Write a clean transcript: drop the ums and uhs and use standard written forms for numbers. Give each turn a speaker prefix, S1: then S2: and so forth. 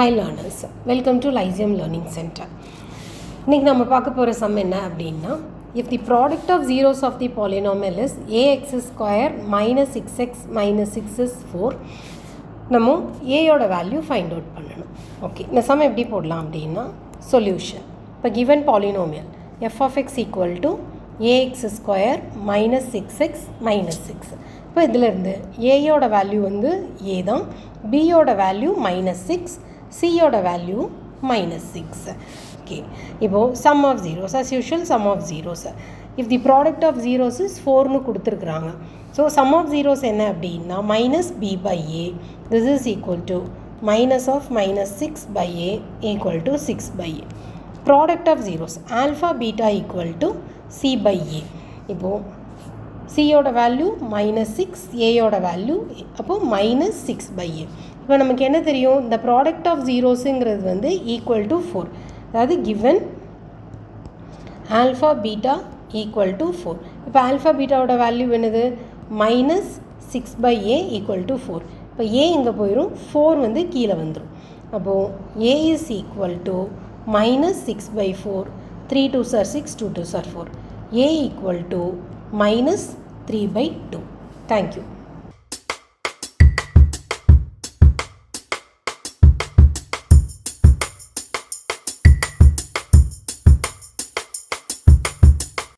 S1: Hi learners, welcome to Lyceum Learning Center. இன்னைக்கு நம்ம பார்க்க போகிற சம் என்ன அப்படின்னா, if the product of zeros of the polynomial is ax square minus 6x minus 6 is 4, நம்ம ஏயோட value find out பண்ணணும். Okay, இந்த சம் எப்படி போடலாம் அப்படின்னா, சொல்யூஷன் இப்போ given polynomial f of x equal to ax square minus 6x minus 6. இப்போ இதிலிருந்து ஏயோட value வந்து ஏ தான், பியோட வேல்யூ மைனஸ் 6, சியோட வேல்யூ மைனஸ் 6. ஓகே, இப்போது sum of zeros as usual sum of zeros. if the product of zeros is 4னு கொடுத்துருக்குறாங்க. So sum of zeros என்ன அப்படின்னா minus b by a, this is equal to minus of minus 6 by a equal to 6 by a. product of zeros alpha beta equal to c by a. இப்போது சியோட value minus 6, ஏயோட value அப்போது minus 6 by a. இப்போ நமக்கு என்ன தெரியும், இந்த product of ஜீரோஸுங்கிறது வந்து equal to 4, அதாவது given alpha beta equal to 4. இப்போ ஆல்ஃபா பீட்டாவோட வேல்யூ என்னது, minus 6 by a equal to 4. இப்போ ஏ இங்கே போயிடும், 4 வந்து கீழே வந்துடும். அப்போது A is equal to minus 6 by 4, 3 2s are 6, 2 2s are 4. A equal to minus 3 by 2. Thank you.